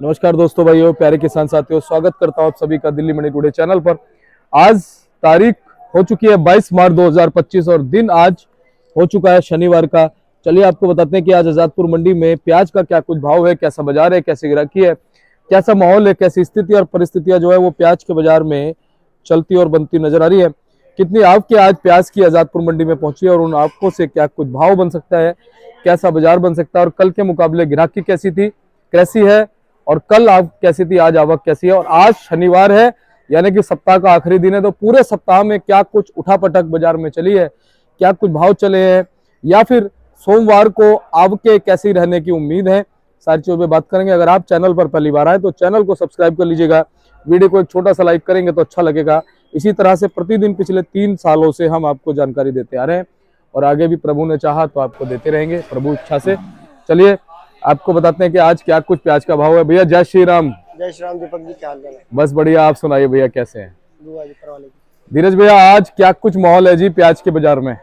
नमस्कार दोस्तों, भाइयों, प्यारे किसान साथियों, स्वागत करता हूं आप सभी का दिल्ली मंडी टुडे चैनल पर। आज तारीख हो चुकी है 22 मार्च 2025 और दिन आज हो चुका है शनिवार का। चलिए आपको बताते हैं कि आज आजादपुर मंडी में प्याज का क्या कुछ भाव है, कैसा बाजार है, कैसी गिराकी है, कैसा माहौल है, कैसी स्थिति और परिस्थितियां जो है वो प्याज के बाजार में चलती और बनती नजर आ रही है। कितनी आवक आज प्याज की आजादपुर मंडी में पहुंची है और उन आवकों से क्या कुछ भाव बन सकता है, कैसा बाजार बन सकता है और कल के मुकाबले गिराकी कैसी है और कल आवक कैसी थी, आज आवक कैसी है। और आज शनिवार है यानी कि सप्ताह का आखिरी दिन है, तो पूरे सप्ताह में क्या कुछ उठापटक बाजार में चली है, क्या कुछ भाव चले हैं या फिर सोमवार को आवकें कैसी रहने की उम्मीद है, सारी चीजों पे बात करेंगे। अगर आप चैनल पर पहली बार आए तो चैनल को सब्सक्राइब कर लीजिएगा, वीडियो को एक छोटा सा लाइक करेंगे तो अच्छा लगेगा। इसी तरह से प्रतिदिन पिछले 3 सालों से हम आपको जानकारी देते आ रहे हैं और आगे भी प्रभु ने चाहा तो आपको देते रहेंगे, प्रभु इच्छा से। चलिए आपको बताते हैं कि आज क्या कुछ प्याज का भाव है। भैया जय श्री राम। जय श्री राम दीपक जी, क्या हाल है? बस बढ़िया, आप सुनाइए भैया कैसे हैं? दुआ जी परवाले की। धीरज भैया आज क्या कुछ माहौल है जी प्याज के बाजार में?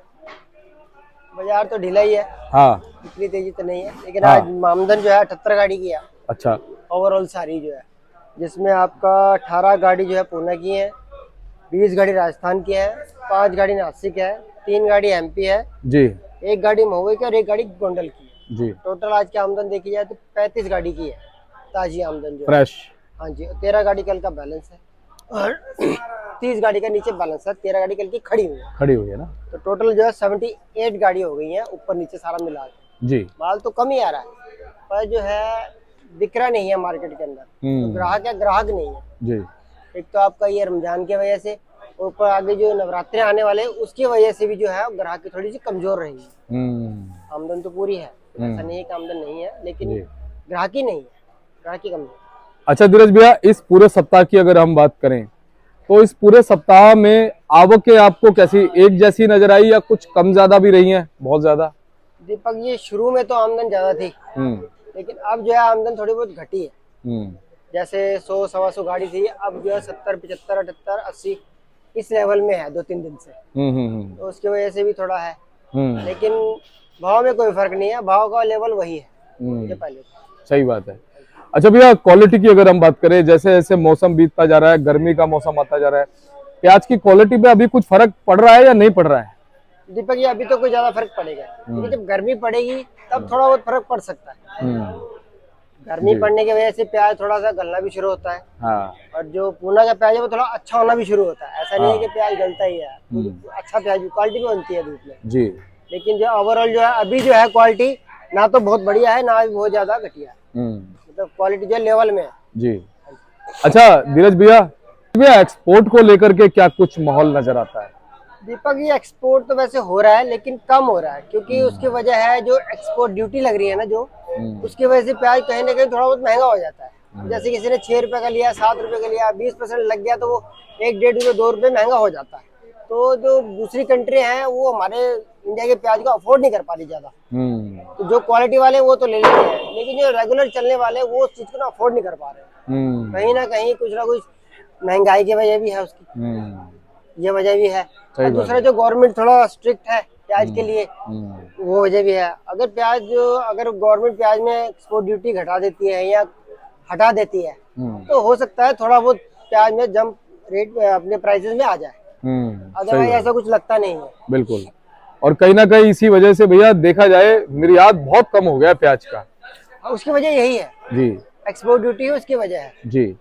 बाजार तो ढीला ही है। हाँ, इतनी तेजी तो नहीं है, लेकिन हाँ। आज आमदन जो है 78 गाड़ी की है। अच्छा। ओवरऑल सारी जो है, जिसमें आपका 18 गाड़ी जो है पूना की है, 20 गाड़ी राजस्थान की है, 5 गाड़ी नासिक है, 3 गाड़ी एमपी है जी 1 गाड़ी महुए की और 1 गाड़ी गोंडल की है। जी। टोटल आज की आमदन देखी जाए तो 35 गाड़ी की है ताजी आमदन जो है। फ्रेश। हाँ जी, 13 गाड़ी कल का बैलेंस है और 30 गाड़ी का नीचे बैलेंस है। 13 गाड़ी कल की खड़ी हुई है ना। तो टोटल जो है 78 गाड़ी हो गई है, ऊपर नीचे सारा मिला के। जी। माल तो कम ही आ रहा है पर जो है बिक रहा नहीं है मार्केट के अंदर, तो ग्राहक नहीं है जी। एक तो आपका ये रमजान की वजह से, ऊपर आगे जो नवरात्रे आने वाले हैं उसकी वजह से भी जो है ग्राहक की थोड़ी सी कमजोर रहेगी। आमदन तो पूरी है, ऐसा नहीं है कि आमदन नहीं है, लेकिन ग्राहकी नहीं है, ग्राहकी कमजोर। अच्छा धीरज भैया, इस पूरे सप्ताह की अगर हम बात करें तो इस पूरे सप्ताह में आवकें आपको कैसी, एक जैसी नजर आई या कुछ कम ज्यादा भी रही हैं? बहुत ज्यादा दीपक जी, शुरू में तो आमदन ज्यादा थी, लेकिन अब जो है आमदन थोड़ी बहुत घटी है। जैसे 100-125 गाड़ी थी, अब जो है 70, 75, 78, 80 इस लेवल में है 2-3 दिन से। तो उसकी वजह से भी थोड़ा है, लेकिन भाव में कोई फर्क नहीं है, भाव का लेवल वही है जो पहले। सही बात है। अच्छा भैया, क्वालिटी की अगर हम बात करें, जैसे जैसे मौसम बीतता जा रहा है, गर्मी का मौसम आता जा रहा है, प्याज की क्वालिटी पे अभी कुछ फर्क पड़ रहा है या नहीं पड़ रहा है? दीपक जी, अभी तो कोई ज्यादा फर्क पड़ेगा, क्योंकि जब गर्मी पड़ेगी तब थोड़ा बहुत फर्क पड़ सकता है। गर्मी पड़ने की वजह से प्याज थोड़ा सा गलना भी शुरू होता है। हाँ। और जो पूना का प्याज है वो थोड़ा अच्छा होना भी शुरू होता है। ऐसा नहीं है कि प्याज गलता ही है, अच्छा प्याज क्वालिटी भी बनती है धूप में जी। लेकिन जो ओवरऑल जो है अभी जो है क्वालिटी ना तो बहुत बढ़िया है ना बहुत ज्यादा घटिया है, मतलब क्वालिटी जो लेवल में है जी। अच्छा धीरज भैया, एक्सपोर्ट को लेकर के क्या कुछ माहौल नजर आता है? दीपक जी, एक्सपोर्ट तो वैसे हो रहा है लेकिन कम हो रहा है, क्योंकि उसकी वजह है जो एक्सपोर्ट ड्यूटी लग रही है ना, जो उसकी वजह से प्याज कहीं ना कहीं थोड़ा बहुत महंगा हो जाता है। जैसे किसी ने 6 रुपए का लिया, 7 रुपए का लिया, 20% लग गया तो वो 1-1.5 रुपए 2 रुपए महंगा हो जाता है। तो जो दूसरी कंट्री है वो हमारे इंडिया के प्याज को अफोर्ड नहीं कर पा रही ज्यादा। तो जो क्वालिटी वाले वो तो ले लेते हैं, लेकिन जो रेगुलर चलने वाले वो उस चीज को ना अफोर्ड नहीं कर पा रहे। कहीं ना कहीं कुछ ना कुछ महंगाई की वजह भी है उसकी, ये वजह भी है। और दूसरा जो गवर्नमेंट थोड़ा स्ट्रिक्ट है प्याज के लिए, वो वजह भी है। अगर गवर्नमेंट प्याज में एक्सपोर्ट ड्यूटी घटा देती है या हटा देती है तो हो सकता है थोड़ा बहुत प्याज में जंप रेट अपने प्राइसेस में आ जाए, अदरवाइज ऐसा कुछ लगता नहीं है। बिल्कुल। और कहीं ना कहीं इसी वजह से भैया देखा जाए निर्यात बहुत कम हो गया प्याज का, उसकी वजह यही है जी, एक्सपोर्ट ड्यूटी उसकी वजह है जी।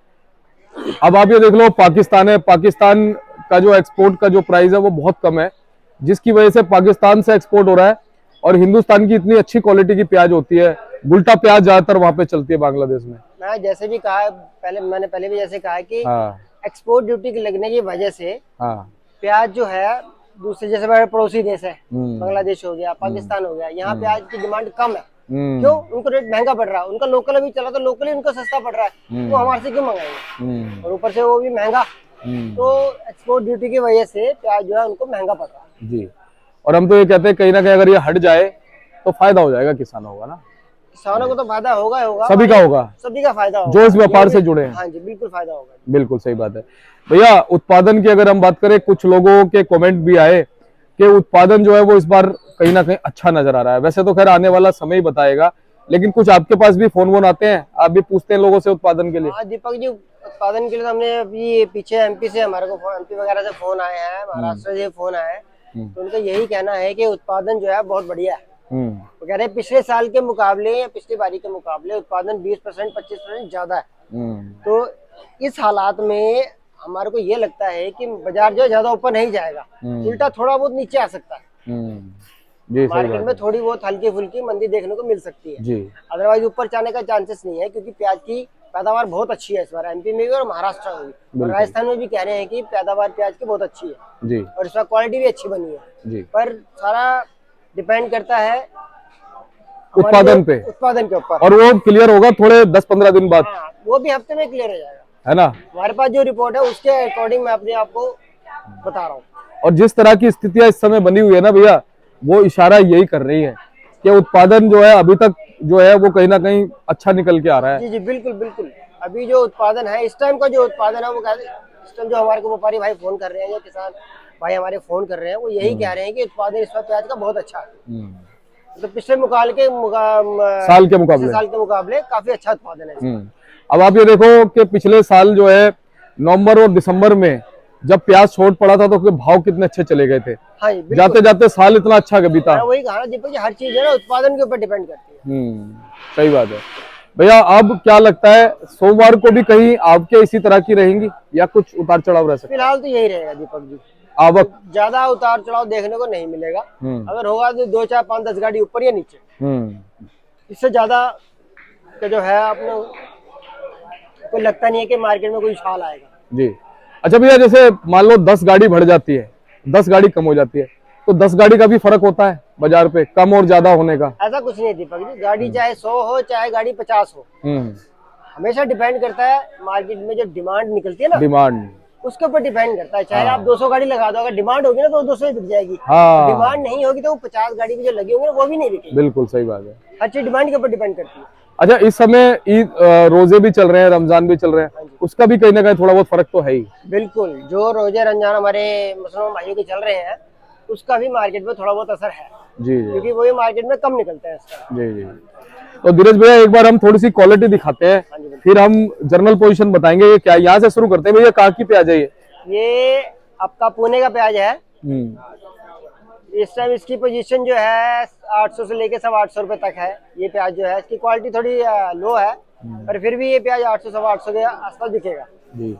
अब आप ये देख लो, पाकिस्तान है, पाकिस्तान का जो एक्सपोर्ट का जो प्राइस है वो बहुत कम है, जिसकी वजह से पाकिस्तान से एक्सपोर्ट हो रहा है। और हिंदुस्तान की इतनी अच्छी क्वालिटी की प्याज होती है, गुलटा प्याज ज्यादातर वहां पे चलती है बांग्लादेश में। मैं जैसे भी कहा मैंने पहले भी जैसे कहा कि एक्सपोर्ट ड्यूटी के लगने की वजह से प्याज जो है दूसरे, जैसे हमारे पड़ोसी देश है, बांग्लादेश हो गया, पाकिस्तान हो गया, यहाँ प्याज की डिमांड कम है। क्यों? उनको रेट महंगा पड़ रहा है, उनका लोकल अभी चला तो लोकली उनको सस्ता पड़ रहा है, वो हमारे से क्यों मंगाएंगे, और ऊपर से वो भी महंगा। तो एक्सपोर्ट ड्यूटी की वजह से प्याज जो है उनको महंगा पड़ रहा है जी। और हम तो ये कहते हैं कहीं ना कहीं अगर ये हट जाए तो फायदा हो जाएगा किसानों का ना। किसानों को तो फायदा होगा सभी का होगा, सभी का फायदा होगा जो इस व्यापार से जुड़े हैं। हाँ जी, बिल्कुल फायदा होगा। बिल्कुल सही बात है भैया। उत्पादन की अगर हम बात करें, कुछ लोगों के कमेंट भी आए कि उत्पादन जो है वो इस बार कहीं ना कहीं अच्छा नजर आ रहा है। वैसे तो खैर आने वाला समय ही बताएगा लेकिन कुछ आपके पास भी फोन वोन आते हैं, आप भी पूछते हैं लोगों से उत्पादन के लिए? हाँ दीपक जी, उत्पादन के लिए तो हमने अभी पीछे एमपी से हमारे को एमपी वगैरह से फोन आए हैं, महाराष्ट्र से फोन आए हैं, तो उनका यही कहना है कि उत्पादन जो है बहुत बढ़िया है। वो कह रहे हैं पिछले साल के मुकाबले या पिछली बारी के मुकाबले उत्पादन 20% 25% ज्यादा है। तो इस हालात में हमारे को ये लगता है कि बाजार जो है ज्यादा ऊपर नहीं जाएगा, उल्टा थोड़ा बहुत नीचे आ सकता है। जी, मार्केट में थोड़ी बहुत हल्की फुल्की मंदी देखने को मिल सकती है जी। अदरवाइज ऊपर जाने का चांसेस नहीं है, क्योंकि प्याज की पैदावार बहुत अच्छी है इस बार एमपी में भी और महाराष्ट्र में भी, और राजस्थान में भी कह रहे हैं कि पैदावार प्याज की बहुत अच्छी है जी, और इस बार क्वालिटी भी अच्छी बनी है जी। पर सारा डिपेंड करता है उत्पादन पे, उत्पादन के ऊपर, और वो क्लियर होगा थोड़े 10-15 दिन बाद। हाँ, वो भी हफ्ते में क्लियर हो जाएगा, है ना? हमारे पास जो रिपोर्ट है उसके अकॉर्डिंग मैं अपने आपको बता रहा हूँ। और जिस तरह की स्थितियां इस समय बनी हुई है ना भैया, वो इशारा यही कर रही है कि उत्पादन जो है अभी तक जो है वो कहीं ना कहीं अच्छा निकल के आ रहा है। जी जी बिल्कुल बिल्कुल। अभी जो उत्पादन है इस टाइम का जो उत्पादन है वो इस टाइम जो हमारे को व्यापारी भाई फोन कर रहे हैं या किसान भाई हमारे फोन कर रहे हैं, वो यही कह रहे हैं कि उत्पादन इस बार प्याज का बहुत अच्छा है। तो पिछले साल के मुकाबले काफी अच्छा उत्पादन है। अब आप ये देखो कि पिछले साल जो है नवंबर और दिसंबर में जब प्याज शॉर्ट पड़ा था तो भाव कितने अच्छे चले गए थे। हाँ, जाते जाते साल इतना अच्छा बीता। वही कहा दीपक जी, हर चीज है ना उत्पादन के ऊपर डिपेंड करती है। सही बात है भैया। अब क्या लगता है सोमवार को भी कहीं आपके इसी तरह की रहेंगी या कुछ उतार चढ़ाव रह सकता है? फिलहाल तो यही रहेगा दीपक जी, आवक ज्यादा उतार चढ़ाव देखने को नहीं मिलेगा। अगर होगा तो 2 4 5 10 गाड़ी ऊपर या नीचे, इससे ज्यादा का जो है अपने कोई लगता नहीं है कि मार्केट में कोई उछाल आएगा। जी। अच्छा भैया, जैसे मान लो 10 गाड़ी बढ़ जाती है, 10 गाड़ी कम हो जाती है, तो 10 गाड़ी का भी फर्क होता है बाजार पे कम और ज्यादा होने का? ऐसा कुछ नहीं है दीपक जी, गाड़ी चाहे 100 हो चाहे गाड़ी 50 हो, हमेशा डिपेंड करता है मार्केट में जो डिमांड निकलती है ना, डिमांड उसके ऊपर डिपेंड करता है। चाहे आप 200 गाड़ी लगा दो, अगर डिमांड होगी ना तो 200 ही बिक जाएगी। हाँ। डिमांड नहीं होगी तो 50 गाड़ी भी जो लगी होंगी ना वो भी नहीं बिकेगी। बिल्कुल सही बात है, हर चीज डिमांड के ऊपर डिपेंड करती है। अच्छा, इस समय ईद रोजे भी चल रहे हैं, रमजान भी चल रहे हैं, उसका भी कहीं ना कहीं थोड़ा बहुत फर्क तो है ही। बिल्कुल, जो रोजे रमजान हमारे मुसलमान भाइयों के चल रहे हैं उसका भी मार्केट में थोड़ा बहुत असर है। जी, क्योंकि वो मार्केट में कम निकलता है इसका। जी जी। तो धीरज भैया, एक बार हम थोड़ी सी क्वालिटी दिखाते हैं, फिर हम जर्नल पोजीशन बताएंगे। ये क्या, यहाँ से शुरू करते हैं भैया, कहाँ की प्याज है ये आपका पुणे का प्याज है। इस टाइम इसकी पोजीशन जो है 800 से लेके 850 रुपए तक है। ये प्याज जो है इसकी क्वालिटी थोड़ी लो है, पर फिर भी ये प्याज 800 850 के आसपास दिखेगा जी।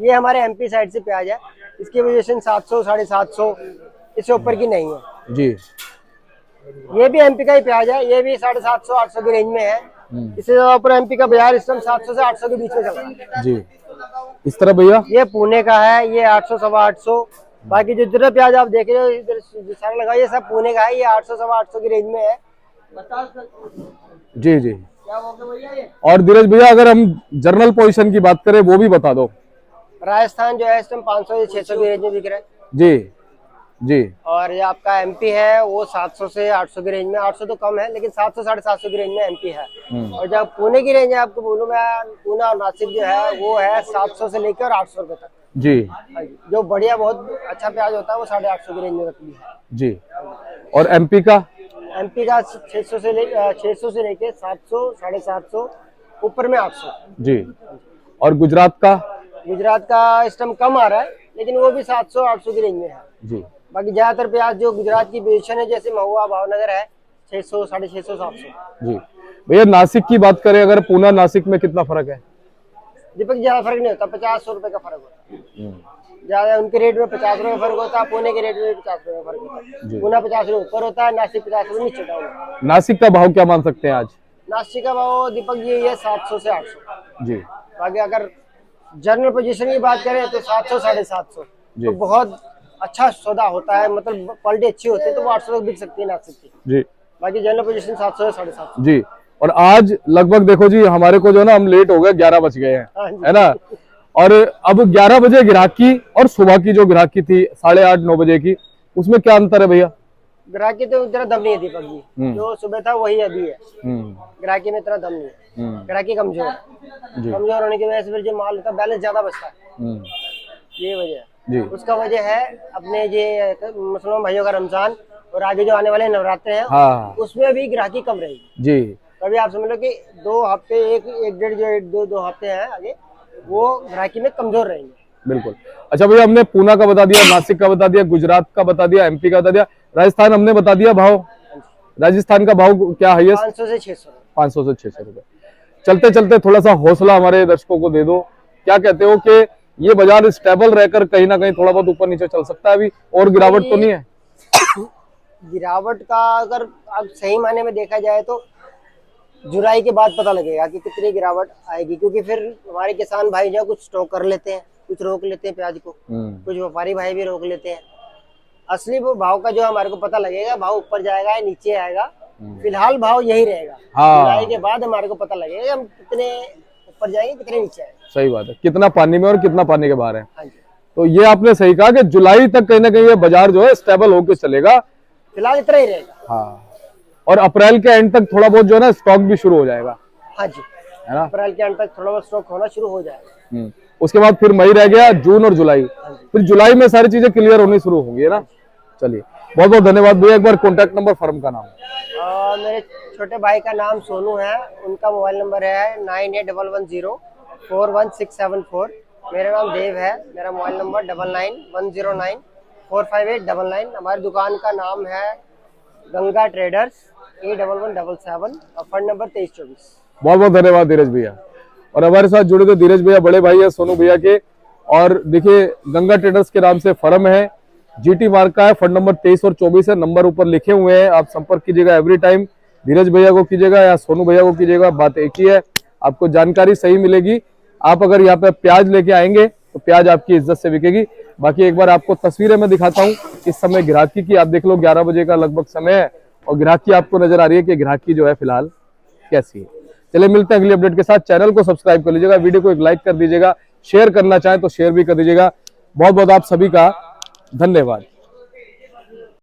ये हमारे एमपी साइड से प्याज है, इसकी पोजीशन 700 750 इससे ऊपर की नहीं है जी। ये भी एमपी का ही प्याज है, ये भी 750 800 की रेंज में है। इससे ज्यादा ऊपर एमपी का बाजार इस टाइम 700 से 800 के बीच में चल रहा है जी। इस तरह भैया ये पुणे का है, ये 800 850। बाकी जो जितना प्याज आप देख रहे हो इधर सारा लगा, ये सब पुणे का है, ये 800 850 की रेंज में है जी जी। और धीरज भैया, अगर हम जर्नल पोजीशन की बात करें वो भी बता दो। राजस्थान जो है इस टाइम 500 से 600 की रेंज में बिक रहा है जी जी। और ये आपका एमपी है वो 700 से 800 की रेंज में, 800 तो कम है लेकिन 700 750 की रेंज में एमपी है। और जब पुणे की रेंज है आपको बोलूं मैं, पुणे और नासिक जो है वो है 700 से लेकर 800 रुपए तक जी। जो बढ़िया बहुत अच्छा प्याज होता है वो 850 की रेंज में रखती है जी। और एमपी का 600 से लेके 700 750 ऊपर में 800 जी। और गुजरात का इस टाइम कम आ रहा है लेकिन वो भी 700 800 की रेंज में है जी। बाकी ज्यादातर प्याज जो गुजरात की पोजीशन है जैसे महुआ भावनगर है 600 650 700 जी। भैया नासिक की बात करें, अगर पूना नासिक में कितना फर्क है? दीपक ज्यादा फर्क नहीं होता, 50 रुपए का फर्क होता है ज्यादा। उनके रेट में 50 रुपए फर्क होता है, पुणे के रेट में 50 रुपए फर्क होता है। पुणे 50 रुपए ऊपर होता है, नासिक 50 रुपए नीचे डाउन होता है। नासिक का भाव क्या मान सकते हैं आज? नासिक का भाव दीपक जी ये 700 से 800 जी। बाकी अगर जनरल पोजीशन की बात करें तो 700 750 तो बहुत अच्छा सौदा होता है, मतलब क्वालिटी अच्छी होती है तो वो 800 तक बिक सकती है नासिक की जी। बाकी जनरल पोजीशन 700 से 750 जी। और आज लगभग देखो जी हमारे को जो ना, हम लेट हो गए, 11 बज गए हैं है ना। और अब 11 बजे ग्राहकी और सुबह की जो ग्राहकी थी 8:30 9 बजे की, उसमें क्या अंतर है भैया? ग्राहकी तो इतना दम नहीं है दीपक जी, जो सुबह था वही अभी है। ग्राहकी में इतना दम नहीं है, ग्राहकी कमजोर होने की वजह से फिर जो माल होता है बैलेंस ज्यादा बचता है, ये वजह है। उसका वजह है अपने ये मुसलमान भाइयों का रमजान और आगे जो आने वाले नवरात्र हैं हाँ उसमें अभी ग्राहकी कम रहेगी। जी। अभी आप समझ लो कि 2 हफ्ते एक डेढ़ जो 2 हफ्ते हैं आगे वो ग्राहकी में कमजोर रहेंगे। बिल्कुल। अच्छा भैया, हमने पूना का बता दिया, नासिक का बता दिया, गुजरात का बता दिया, एमपी का बता दिया, राजस्थान हमने बता दिया भाव। राजस्थान का भाव क्या हाईएस्ट? 500 से 600। 500 से 600 रुपए। चलते चलते थोड़ा सा हौसला हमारे दर्शकों को दे दो, क्या कहते हो कि ये बाजार स्टेबल रहकर कहीं ना कहीं थोड़ा बहुत ऊपर नीचे चल सकता है अभी, और गिरावट तो नहीं है? गिरावट का अगर अब सही मायने में देखा जाए तो जुलाई के बाद पता लगेगा कि कितनी गिरावट आएगी, क्योंकि फिर हमारे किसान भाई जो कुछ स्टॉक कर लेते हैं, कुछ रोक लेते हैं प्याज को, कुछ व्यापारी भाई भी रोक लेते हैं। असली वो भाव का जो हमारे को पता लगेगा, भाव ऊपर जाएगा या नीचे आएगा। फिलहाल भाव यही रहेगा। हाँ। जुलाई के बाद हमारे को पता लगेगा हम कितने ऊपर जाएंगे कितने नीचे आएंगे। सही बात है, कितना पानी में और कितना पानी के बाहर है। हाँ जी, तो ये आपने सही कहा कि जुलाई तक कहीं ना कहीं ये बाजार जो है स्टेबल होकर चलेगा। फिलहाल इतना ही रहेगा। हाँ, और अप्रैल के एंड तक थोड़ा बहुत जो है ना स्टॉक भी शुरू हो जाएगा, हाँ जी, है ना? अप्रैल के अंत तक थोड़ा बहुत स्टॉक होना शुरू हो जाएगा। उसके बाद फिर मई रह गया, जून और जुलाई, फिर जुलाई में सारी चीजें क्लियर होनी शुरू होंगी, है ना? चलिए, बहुत बहुत धन्यवाद भैया। एक बार कॉन्टैक्ट नंबर, फर्म का नाम। मेरे छोटे भाई का नाम सोनू है, उनका मोबाइल नंबर है 9811041674। मेरा नाम देव है, मेरा मोबाइल नंबर 9910945899। हमारी दुकान का नाम है गंगा ट्रेडर्स, A1177 और फंड नंबर 2324। बहुत बहुत धन्यवाद धीरज भैया। और हमारे साथ जुड़े थे धीरज भैया, बड़े भाई है सोनू भैया के। और देखिए, गंगा ट्रेडर्स के नाम से फर्म है, जीटी मार्क का है, फंड नंबर 23 और 24 है, नंबर ऊपर लिखे हुए हैं। आप संपर्क कीजिएगा एवरी टाइम, धीरज भैया को कीजिएगा या सोनू भैया को कीजिएगा, बात एक ही है, आपको जानकारी सही मिलेगी। आप अगर यहाँ पे प्याज लेके आएंगे तो प्याज आपकी इज्जत से बिकेगी। बाकी एक बार आपको तस्वीरें मैं दिखाता हूँ इस समय ग्राहकी की। आप देख लो 11 बजे का लगभग समय है और ग्राहकी आपको नजर आ रही है कि ग्राहकी जो है फिलहाल कैसी है। चलिए, मिलते हैं अगली अपडेट के साथ। चैनल को सब्सक्राइब कर लीजिएगा, वीडियो को एक लाइक कर दीजिएगा, शेयर करना चाहें तो शेयर भी कर दीजिएगा। बहुत बहुत आप सभी का धन्यवाद।